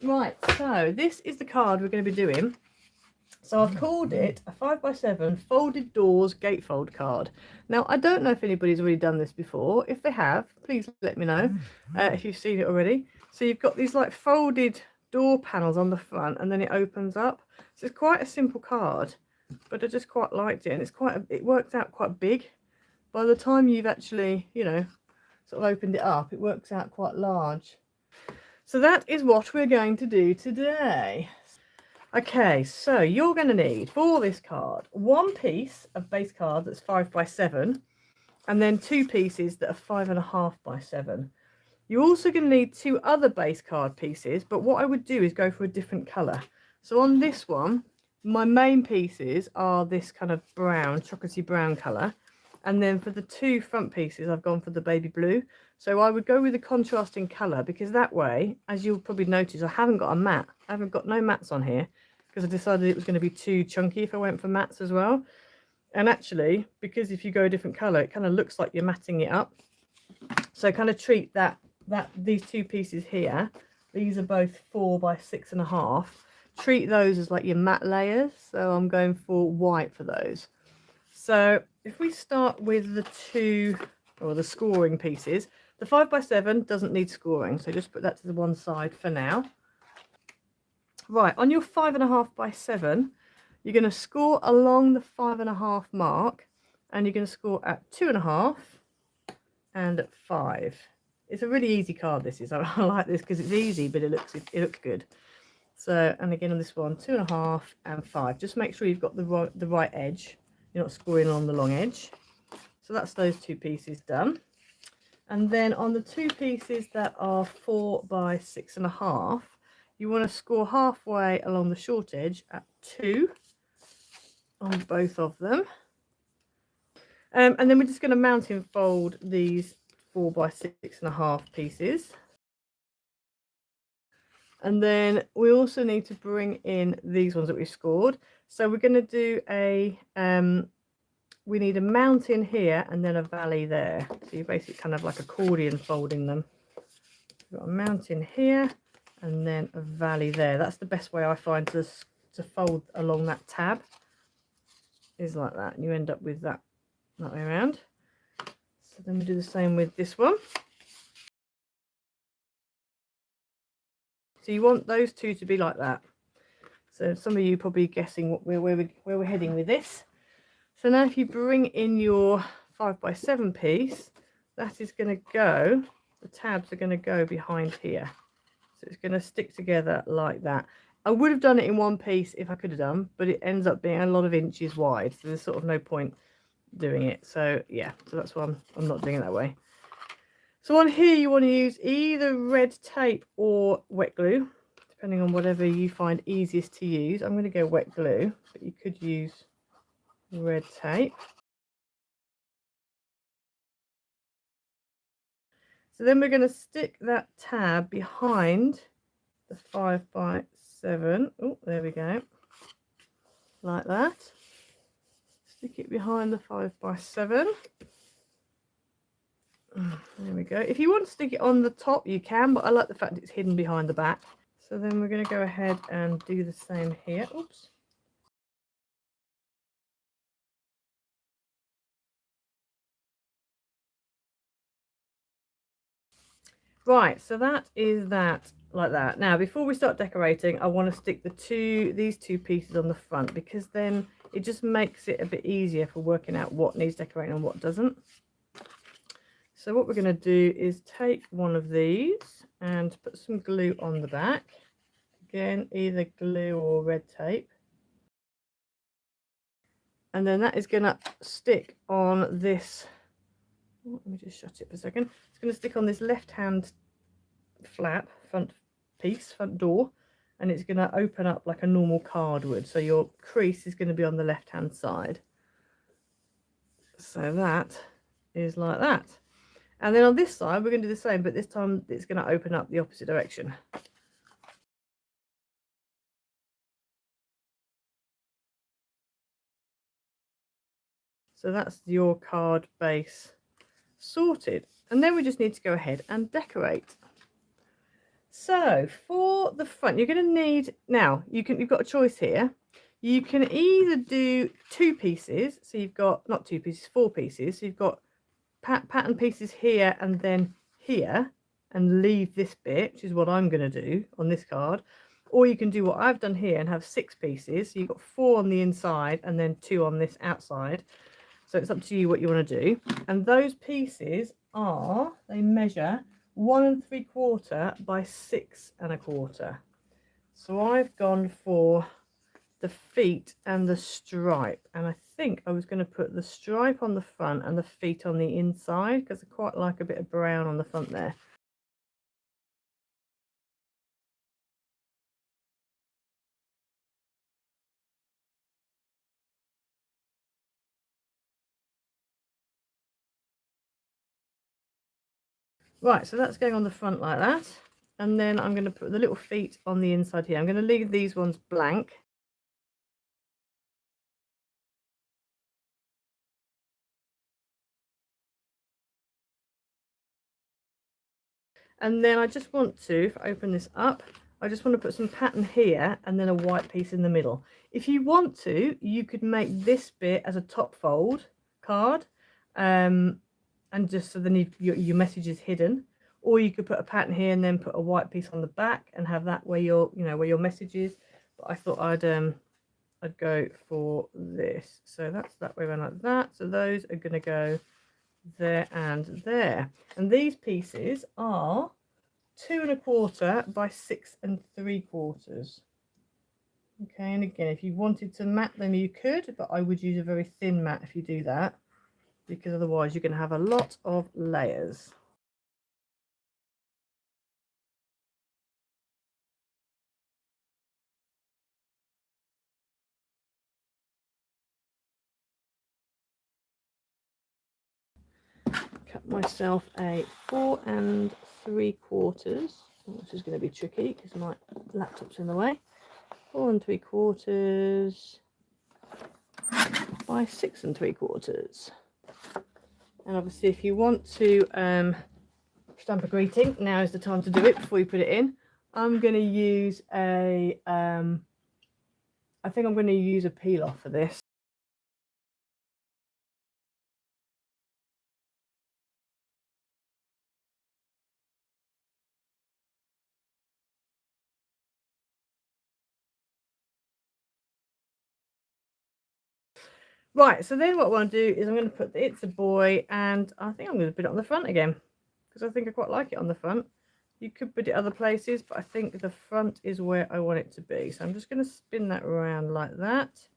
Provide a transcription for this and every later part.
Right, so this is the card we're going to be doing. So I've called it a 5x7 folded doors gatefold card. Now, I don't know if anybody's already done this before. If they have, please let me know if you've seen it already. So you've got these like folded door panels on the front, and then it opens up. So it's quite a simple card, but I just quite liked it, and it works out quite big. By the time you've actually, sort of opened it up, it works out quite large. So that is what we're going to do today. Okay, so you're going to need for this card one piece of base card that's 5x7, and then two pieces that are 5.5x7. You're also going to need two other base card pieces, but what I would do is go for a different colour. So on this one, my main pieces are this kind of brown, chocolatey brown colour. And then for the two front pieces, I've gone for the baby blue. So I would go with the contrasting colour, because that way, as you'll probably notice, I haven't got a matte. I haven't got no mattes on here, because I decided it was going to be too chunky if I went for mattes as well. And actually, because if you go a different colour, it kind of looks like you're matting it up. So kind of treat these two pieces here, these are both 4x6.5. Treat those as like your matte layers. So I'm going for white for those. So if we start with the two, or the scoring pieces, the 5x7 doesn't need scoring, so just put that to the one side for now. Right, on your 5.5x7, you're going to score along the 5.5 mark, and you're going to score at 2.5 and at 5. It's a really easy card, this is. I like this because it's easy, but it looks good. So, and again on this one, 2.5 and 5. Just make sure you've got the right edge. You're not scoring along the long edge. So that's those two pieces done. And then on the two pieces that are 4x6.5, you want to score halfway along the short edge at 2 on both of them. And then we're just going to mountain fold these 4x6.5 pieces. And then we also need to bring in these ones that we've scored. So we're going to do we need a mountain here and then a valley there. So you're basically kind of like accordion folding them. We've got a mountain here and then a valley there. That's the best way I find to fold along that tab, is like that. And you end up with that way around. So then we do the same with this one. So you want those two to be like that. So some of you probably guessing where we're heading with this. So now if you bring in your 5x7 piece, that is going to go, the tabs are going to go behind here. So it's going to stick together like that. I would have done it in one piece if I could have done, but it ends up being a lot of inches wide. So there's sort of no point doing it. So yeah, so that's why I'm not doing it that way. So on here you want to use either red tape or wet glue, depending on whatever you find easiest to use. I'm going to go wet glue, but you could use red tape. So then we're going to stick that tab behind the 5x7. Oh, there we go. Like that. Stick it behind the 5x7. There we go. If you want to stick it on the top, you can, but I like the fact it's hidden behind the back. So then we're going to go ahead and do the same here. Oops. Right, so that is that, like that. Now, before we start decorating, I want to stick these two pieces on the front, because then it just makes it a bit easier for working out what needs decorating and what doesn't. So what we're going to do is take one of these and put some glue on the back. Again, either glue or red tape. And then that is going to stick on this. Let me just shut it for a second. It's going to stick on this left-hand flap, front door, and it's going to open up like a normal card would. So your crease is going to be on the left-hand side. So that is like that. And then on this side, we're going to do the same, but this time it's going to open up the opposite direction. So that's your card base sorted. And then we just need to go ahead and decorate. So for the front, you're going to need, now you've got a choice here. You can either do 2 pieces, so you've got not 2 pieces, 4 pieces. So you've got pattern pieces here and then here, and leave this bit, which is what I'm going to do on this card. Or you can do what I've done here and have 6 pieces. So you've got 4 on the inside and then 2 on this outside. So it's up to you what you want to do. And those pieces are, they measure 1 3/4 by 6 1/4. So I've gone for the feet and the stripe, and I think I was going to put the stripe on the front and the feet on the inside, because I quite like a bit of brown on the front there. Right, so that's going on the front like that, and then I'm going to put the little feet on the inside here. I'm going to leave these ones blank. And then I just want to, if I open this up, I just want to put some pattern here and then a white piece in the middle. If you want to, you could make this bit as a top fold card, and just so then your message is hidden. Or you could put a pattern here and then put a white piece on the back and have that where your, where your message is. But I thought I'd go for this. So that's that way around like that. So those are going to go there and there. And these pieces are 2 1/4 by 6 3/4. Okay, and again, if you wanted to mat them, you could, but I would use a very thin mat if you do that, because otherwise you're going to have a lot of layers. Cut myself a 4 3/4. This is going to be tricky because my laptop's in the way. 4 3/4 by 6 3/4. And obviously, if you want to stamp a greeting, now is the time to do it before you put it in. I'm going to use a, I think I'm going to use a peel off for this. Right, so then what I want to do is I'm going to put the It's a Boy, and I think I'm going to put it on the front again, because I think I quite like it on the front. You could put it other places, but I think the front is where I want it to be. So I'm just going to spin that around like that,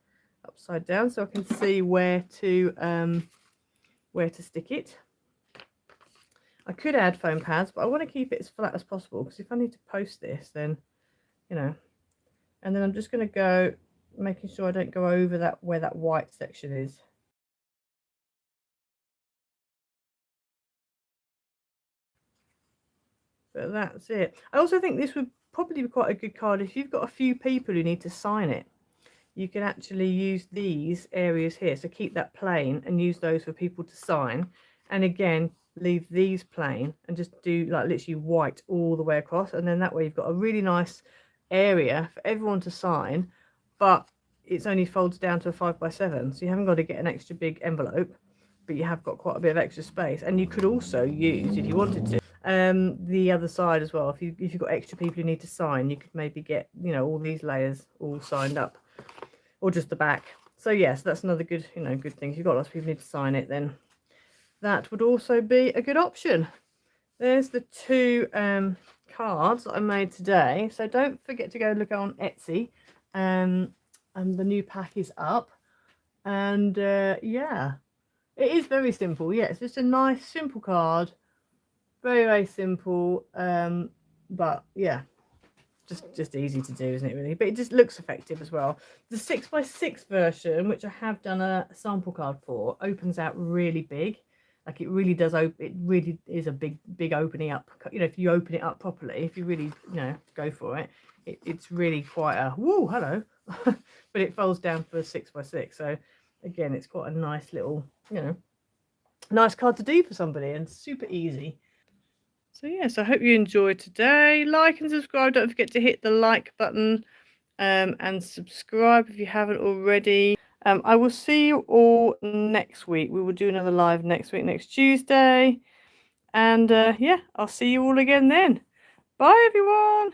upside down, so I can see where to stick it. I could add foam pads, but I want to keep it as flat as possible, because if I need to post this, then, and then I'm just going to go, making sure I don't go over that where that white section is. But that's it. I also think this would probably be quite a good card if you've got a few people who need to sign it. You can actually use these areas here, so keep that plain and use those for people to sign, and again leave these plain and just do like literally white all the way across, and then that way you've got a really nice area for everyone to sign, but it's only folds down to a 5 by 7, so you haven't got to get an extra big envelope, but you have got quite a bit of extra space. And you could also use, if you wanted to, the other side as well. If you've got extra people who need to sign, you could maybe get all these layers all signed up, or just the back. So yes, that's another good good thing. If you've got lots of people who need to sign it, then that would also be a good option. There's the 2 cards that I made today, so don't forget to go look on Etsy, and the new pack is up, and yeah, it is very simple. Yeah, it's just a nice simple card, very simple, but yeah, just easy to do, isn't it, really? But it just looks effective as well. The 6 by 6 version, which I have done a sample card for, opens out really big. Like, it really does it really is a big opening up. If you open it up properly, if you really go for it, it's really quite a woo, hello. But it folds down for a 6 by 6, so again, it's quite a nice little nice card to do for somebody, and super easy. So yes, I hope you enjoyed today. Like and subscribe. Don't forget to hit the like button and subscribe if you haven't already. I will see you all next week. We will do another live next week, next Tuesday. And yeah, I'll see you all again then. Bye, everyone.